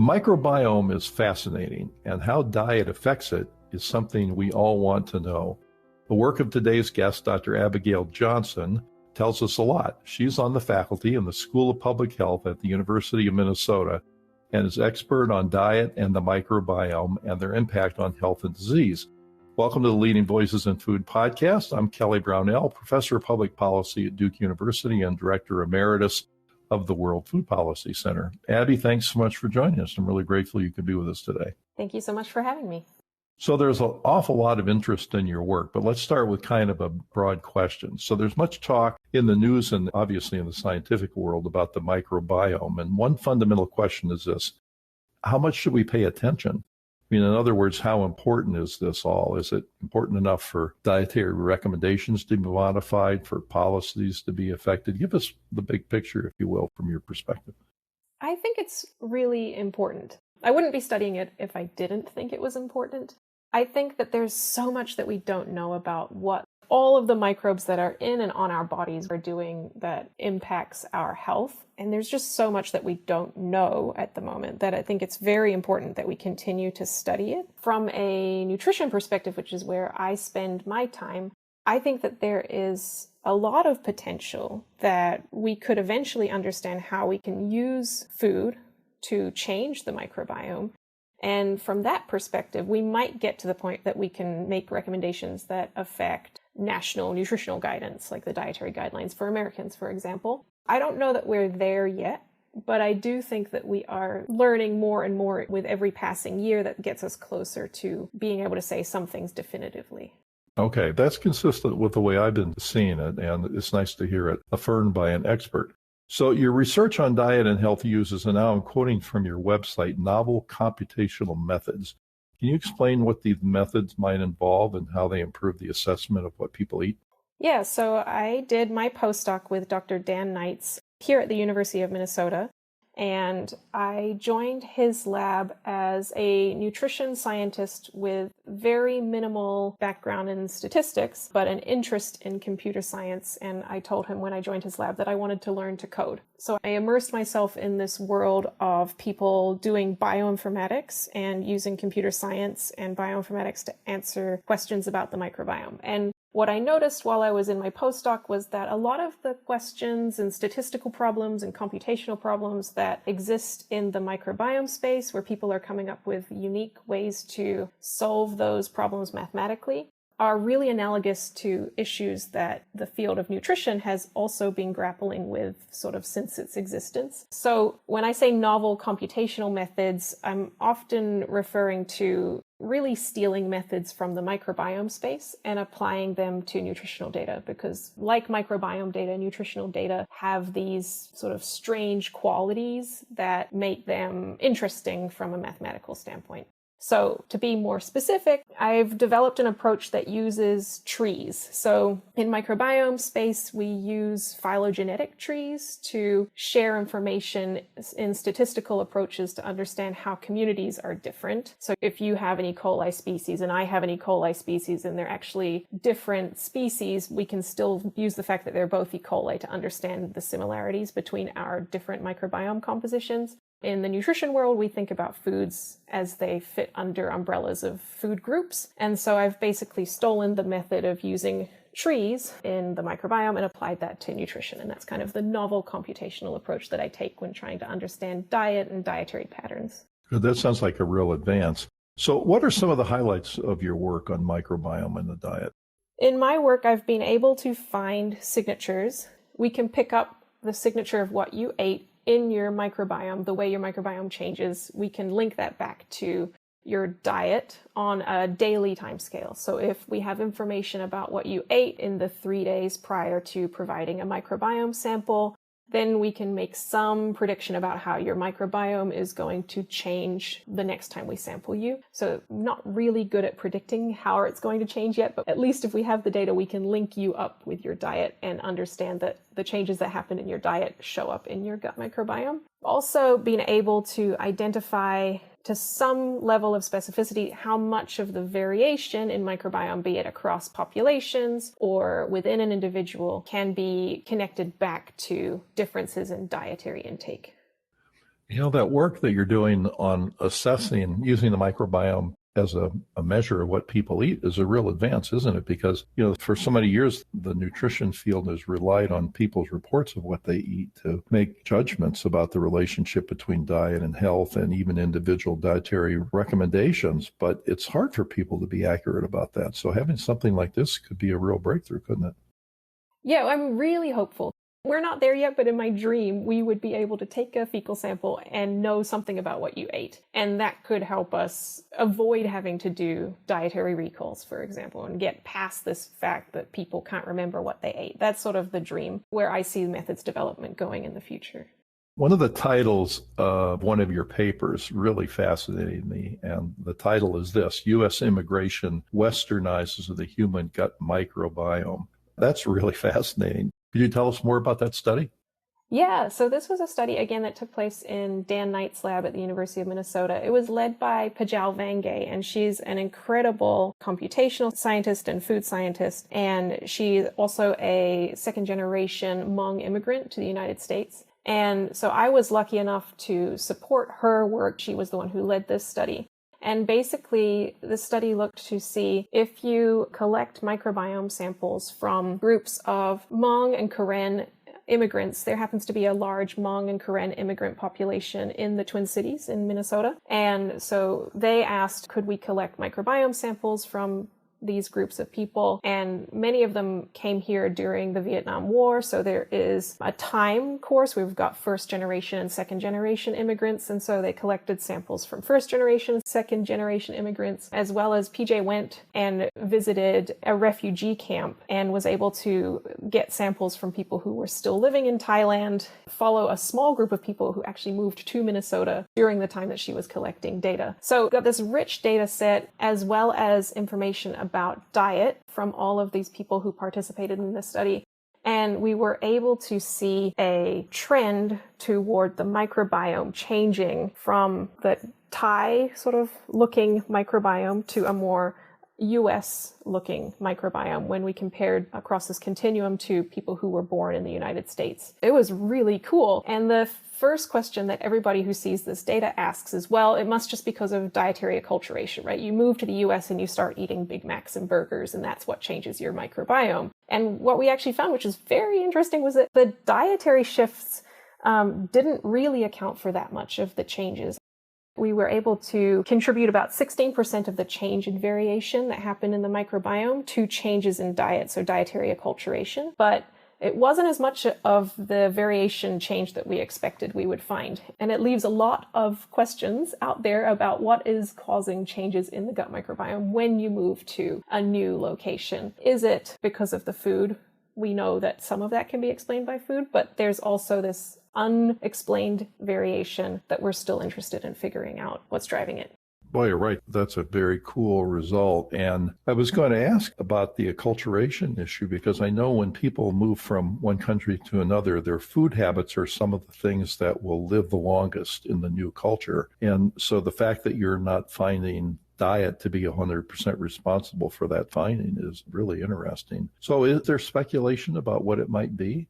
microbiome is fascinating, and how diet affects it is something we all want to know. The work of today's guest, Dr. Abigail Johnson, tells us a lot. She's on the faculty in the School of Public Health at the University of Minnesota and is expert on diet and the microbiome and their impact on health and disease. Welcome to the Leading Voices in Food podcast. I'm Kelly Brownell, professor of public policy at Duke University and director emeritus of the World Food Policy Center. Abby, thanks so much for joining us. I'm really grateful you could be with us today. Thank you so much for having me. So there's an awful lot of interest in your work, but let's start with kind of a broad question. So there's much talk in the news and obviously in the scientific world about the microbiome. And one fundamental question is this: how much should we pay attention? I mean, in other words, how important is this all? Is it important enough for dietary recommendations to be modified, for policies to be affected? Give us the big picture, if you will, from your perspective. I think it's really important. I wouldn't be studying it if I didn't think it was important. I think that there's so much that we don't know about what all of the microbes that are in and on our bodies are doing that impacts our health. And there's just so much that we don't know at the moment that I think it's very important that we continue to study it. From a nutrition perspective, which is where I spend my time, I think that there is a lot of potential that we could eventually understand how we can use food to change the microbiome. And from that perspective, we might get to the point that we can make recommendations that affect national nutritional guidance, like the dietary guidelines for Americans, for example. I don't know that we're there yet, but I do think that we are learning more and more with every passing year that gets us closer to being able to say some things definitively. Okay, that's consistent with the way I've been seeing it, and it's nice to hear it affirmed by an expert. So your research on diet and health uses, and now I'm quoting from your website, novel computational methods. Can you explain what these methods might involve and how they improve the assessment of what people eat? Yeah, so I did my postdoc with Dr. Dan Knights here at the University of Minnesota, and I joined his lab as a nutrition scientist with very minimal background in statistics, but an interest in computer science. And I told him when I joined his lab that I wanted to learn to code. So I immersed myself in this world of people doing bioinformatics and using computer science and bioinformatics to answer questions about the microbiome. And what I noticed while I was in my postdoc was that a lot of the questions and statistical problems and computational problems that exist in the microbiome space, where people are coming up with unique ways to solve those problems mathematically, are really analogous to issues that the field of nutrition has also been grappling with sort of since its existence. So when I say novel computational methods, I'm often referring to really stealing methods from the microbiome space and applying them to nutritional data, because like microbiome data, nutritional data have these sort of strange qualities that make them interesting from a mathematical standpoint. So to be more specific, I've developed an approach that uses trees. So in microbiome space, we use phylogenetic trees to share information in statistical approaches to understand how communities are different. So if you have an E. coli species and I have an E. coli species and they're actually different species, we can still use the fact that they're both E. coli to understand the similarities between our different microbiome compositions. In the nutrition world, we think about foods as they fit under umbrellas of food groups. And so I've basically stolen the method of using trees in the microbiome and applied that to nutrition. And that's kind of the novel computational approach that I take when trying to understand diet and dietary patterns. Good. That sounds like a real advance. So what are some of the highlights of your work on microbiome and the diet? In my work, I've been able to find signatures. We can pick up the signature of what you ate in your microbiome, the way your microbiome changes. We can link that back to your diet on a daily timescale. So if we have information about what you ate in the 3 days prior to providing a microbiome sample, then we can make some prediction about how your microbiome is going to change the next time we sample you. So I'm not really good at predicting how it's going to change yet, but at least if we have the data, we can link you up with your diet and understand that the changes that happen in your diet show up in your gut microbiome. Also, being able to identify to some level of specificity how much of the variation in microbiome, be it across populations or within an individual, can be connected back to differences in dietary intake. That work that you're doing on assessing using the microbiome as a measure of what people eat is a real advance, isn't it? Because, for so many years, the nutrition field has relied on people's reports of what they eat to make judgments about the relationship between diet and health and even individual dietary recommendations. But it's hard for people to be accurate about that. So having something like this could be a real breakthrough, couldn't it? Yeah, I'm really hopeful. We're not there yet, but in my dream, we would be able to take a fecal sample and know something about what you ate. And that could help us avoid having to do dietary recalls, for example, and get past this fact that people can't remember what they ate. That's sort of the dream where I see methods development going in the future. One of the titles of one of your papers really fascinated me, and the title is this: U.S. Immigration Westernizes the Human Gut Microbiome. That's really fascinating. Could you tell us more about that study? Yeah, so this was a study, again, that took place in Dan Knight's lab at the University of Minnesota. It was led by Pajal Vangay, and she's an incredible computational scientist and food scientist, and she's also a second-generation Hmong immigrant to the United States. And so I was lucky enough to support her work. She was the one who led this study. And basically, the study looked to see if you collect microbiome samples from groups of Hmong and Karen immigrants. There happens to be a large Hmong and Karen immigrant population in the Twin Cities in Minnesota. And so they asked, could we collect microbiome samples from these groups of people? And many of them came here during the Vietnam War. So there is a time course. We've got first generation and second generation immigrants. And so they collected samples from first generation, second generation immigrants, as well as PJ went and visited a refugee camp and was able to get samples from people who were still living in Thailand, follow a small group of people who actually moved to Minnesota during the time that she was collecting data. So got this rich data set as well as information about diet from all of these people who participated in this study. And we were able to see a trend toward the microbiome changing from the Thai sort of looking microbiome to a more US looking microbiome when we compared across this continuum to people who were born in the United States. It was really cool. And the first question that everybody who sees this data asks is, well, it must just because of dietary acculturation, right? You move to the US and you start eating Big Macs and burgers, and that's what changes your microbiome. And what we actually found, which is very interesting, was that the dietary shifts didn't really account for that much of the changes. We were able to contribute about 16% of the change in variation that happened in the microbiome to changes in diet, so dietary acculturation. But it wasn't as much of the variation change that we expected we would find. And it leaves a lot of questions out there about what is causing changes in the gut microbiome when you move to a new location. Is it because of the food? We know that some of that can be explained by food, but there's also this unexplained variation that we're still interested in figuring out what's driving it. Boy, you're right. That's a very cool result. And I was going to ask about the acculturation issue, because I know when people move from one country to another, their food habits are some of the things that will live the longest in the new culture. And so the fact that you're not finding diet to be 100% responsible for that finding is really interesting. So is there speculation about what it might be?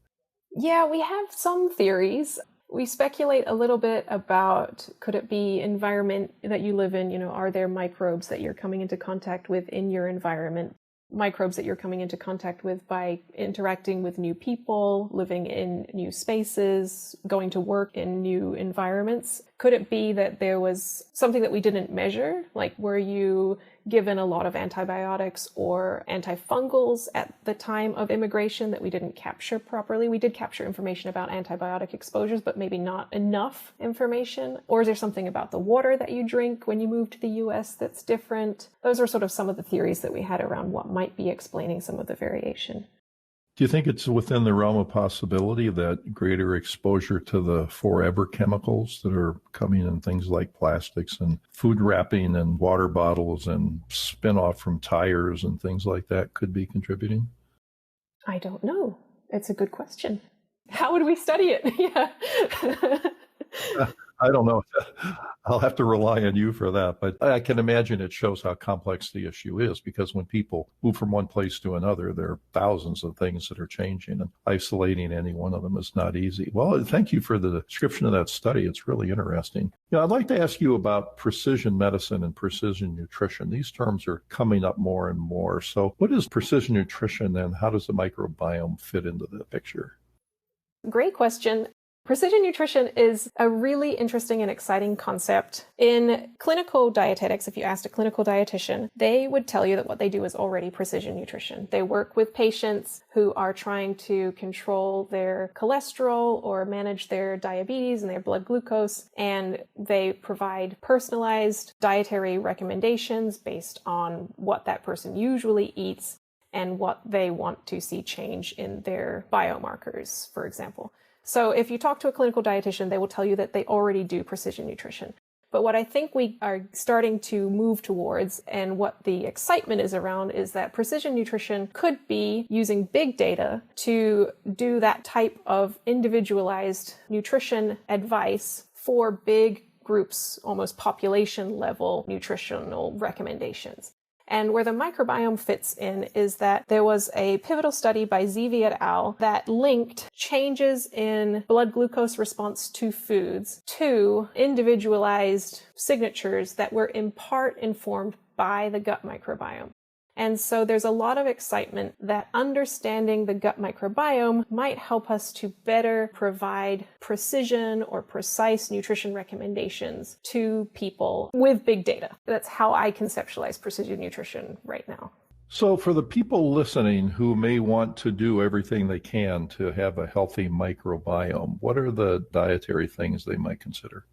Yeah, we have some theories. We speculate a little bit about, could it be environment that you live in? Are there microbes that you're coming into contact with in your environment? Microbes that you're coming into contact with by interacting with new people, living in new spaces, going to work in new environments. Could it be that there was something that we didn't measure? Like, were you given a lot of antibiotics or antifungals at the time of immigration that we didn't capture properly? We did capture information about antibiotic exposures, but maybe not enough information. Or is there something about the water that you drink when you move to the US that's different? Those are sort of some of the theories that we had around what might be explaining some of the variation. Do you think it's within the realm of possibility that greater exposure to the forever chemicals that are coming in things like plastics and food wrapping and water bottles and spin-off from tires and things like that could be contributing? I don't know. It's a good question. How would we study it? Yeah. I don't know. I'll have to rely on you for that. But I can imagine it shows how complex the issue is, because when people move from one place to another, there are thousands of things that are changing, and isolating any one of them is not easy. Well, thank you for the description of that study. It's really interesting. I'd like to ask you about precision medicine and precision nutrition. These terms are coming up more and more. So what is precision nutrition, and how does the microbiome fit into the picture? Great question. Precision nutrition is a really interesting and exciting concept. In clinical dietetics, if you asked a clinical dietitian, they would tell you that what they do is already precision nutrition. They work with patients who are trying to control their cholesterol or manage their diabetes and their blood glucose, and they provide personalized dietary recommendations based on what that person usually eats and what they want to see change in their biomarkers, for example. So if you talk to a clinical dietitian, they will tell you that they already do precision nutrition. But what I think we are starting to move towards, and what the excitement is around, is that precision nutrition could be using big data to do that type of individualized nutrition advice for big groups, almost population level nutritional recommendations. And where the microbiome fits in is that there was a pivotal study by Zevi et al. That linked changes in blood glucose response to foods to individualized signatures that were in part informed by the gut microbiome. And so there's a lot of excitement that understanding the gut microbiome might help us to better provide precision or precise nutrition recommendations to people with big data. That's how I conceptualize precision nutrition right now. So for the people listening who may want to do everything they can to have a healthy microbiome, what are the dietary things they might consider?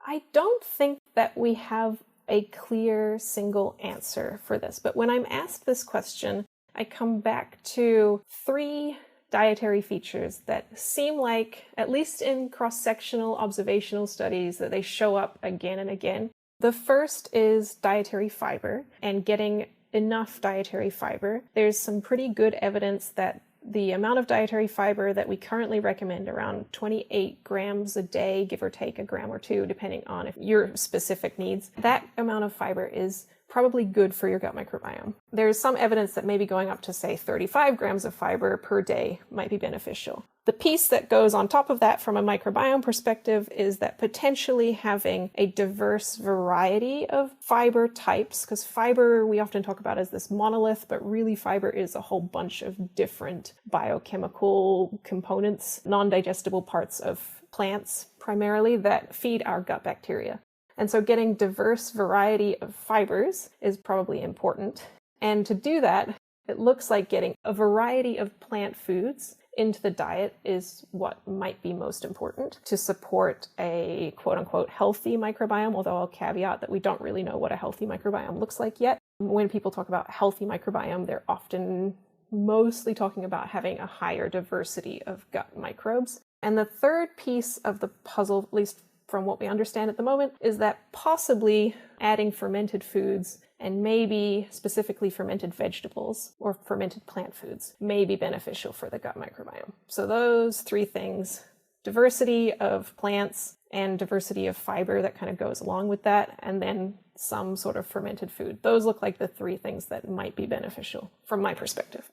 I don't think that we have a clear single answer for this. But when I'm asked this question, I come back to 3 dietary features that seem like, at least in cross-sectional observational studies, that they show up again and again. The first is dietary fiber and getting enough dietary fiber. There's some pretty good evidence that the amount of dietary fiber that we currently recommend, around 28 grams a day, give or take a gram or two, depending on if your specific needs, that amount of fiber is probably good for your gut microbiome. There's some evidence that maybe going up to, say, 35 grams of fiber per day might be beneficial. The piece that goes on top of that from a microbiome perspective is that potentially having a diverse variety of fiber types, because fiber we often talk about as this monolith, but really fiber is a whole bunch of different biochemical components, non-digestible parts of plants primarily, that feed our gut bacteria. And so getting diverse variety of fibers is probably important. And to do that, it looks like getting a variety of plant foods into the diet is what might be most important to support a quote-unquote healthy microbiome, although I'll caveat that we don't really know what a healthy microbiome looks like yet. When people talk about healthy microbiome, they're often mostly talking about having a higher diversity of gut microbes. And the third piece of the puzzle, at least from what we understand at the moment, is that possibly adding fermented foods, and maybe specifically fermented vegetables or fermented plant foods, may be beneficial for the gut microbiome. So those 3 things, diversity of plants and diversity of fiber that kind of goes along with that, and then some sort of fermented food. Those look like the 3 things that might be beneficial from my perspective.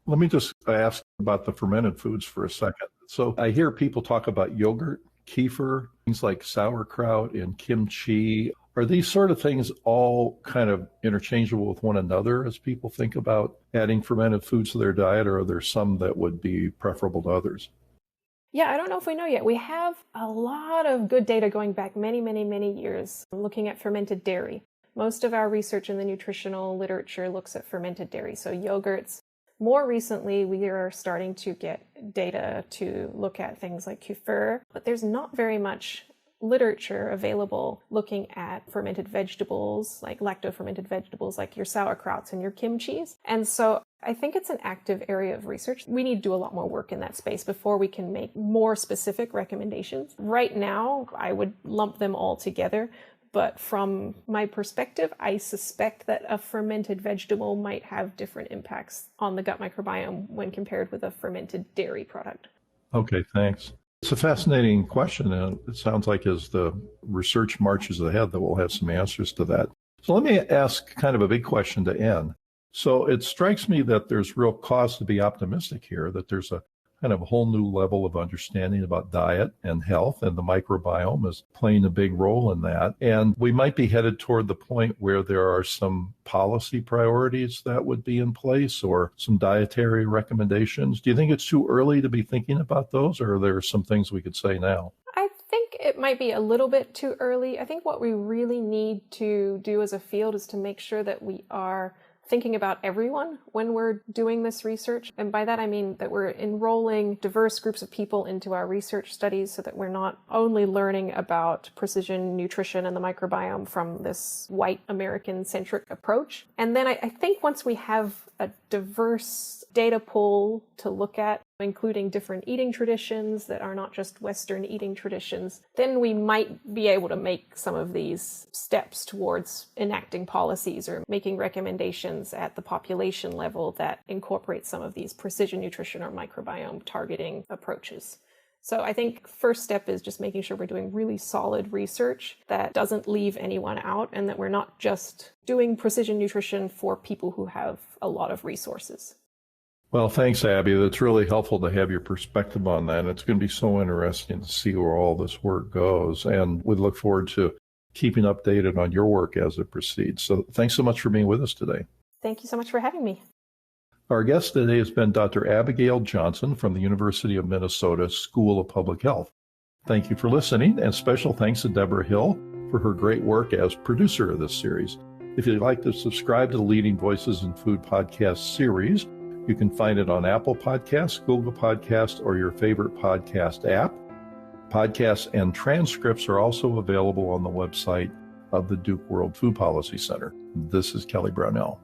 Let me just ask about the fermented foods for a second. So I hear people talk about yogurt, kefir, things like sauerkraut and kimchi. Are these sort of things all kind of interchangeable with one another as people think about adding fermented foods to their diet, or are there some that would be preferable to others? Yeah, I don't know if we know yet. We have a lot of good data going back many, many, many years looking at fermented dairy. Most of our research in the nutritional literature looks at fermented dairy, so yogurts. More recently, we are starting to get data to look at things like kefir, but there's not very much literature available looking at fermented vegetables, like lacto-fermented vegetables, like your sauerkrauts and your kimchis. And so I think it's an active area of research. We need to do a lot more work in that space before we can make more specific recommendations. Right now, I would lump them all together. But from my perspective, I suspect that a fermented vegetable might have different impacts on the gut microbiome when compared with a fermented dairy product. Okay, thanks. It's a fascinating question, and it sounds like as the research marches ahead that we'll have some answers to that. So let me ask kind of a big question to end. So it strikes me that there's real cause to be optimistic here, that there's a kind of a whole new level of understanding about diet and health, and the microbiome is playing a big role in that. And we might be headed toward the point where there are some policy priorities that would be in place or some dietary recommendations. Do you think it's too early to be thinking about those, or are there some things we could say now? I think it might be a little bit too early. I think what we really need to do as a field is to make sure that we are thinking about everyone when we're doing this research. And by that, I mean that we're enrolling diverse groups of people into our research studies so that we're not only learning about precision nutrition and the microbiome from this white American-centric approach. And then I think once we have a diverse data pool to look at, including different eating traditions that are not just Western eating traditions, then we might be able to make some of these steps towards enacting policies or making recommendations at the population level that incorporate some of these precision nutrition or microbiome targeting approaches. So I think first step is just making sure we're doing really solid research that doesn't leave anyone out, and that we're not just doing precision nutrition for people who have a lot of resources. Well, thanks, Abby. That's really helpful to have your perspective on that. It's going to be so interesting to see where all this work goes. And we look forward to keeping updated on your work as it proceeds. So thanks so much for being with us today. Thank you so much for having me. Our guest today has been Dr. Abigail Johnson from the University of Minnesota School of Public Health. Thank you for listening, and special thanks to Deborah Hill for her great work as producer of this series. If you'd like to subscribe to the Leading Voices in Food podcast series, you can find it on Apple Podcasts, Google Podcasts, or your favorite podcast app. Podcasts and transcripts are also available on the website of the Duke World Food Policy Center. This is Kelly Brownell.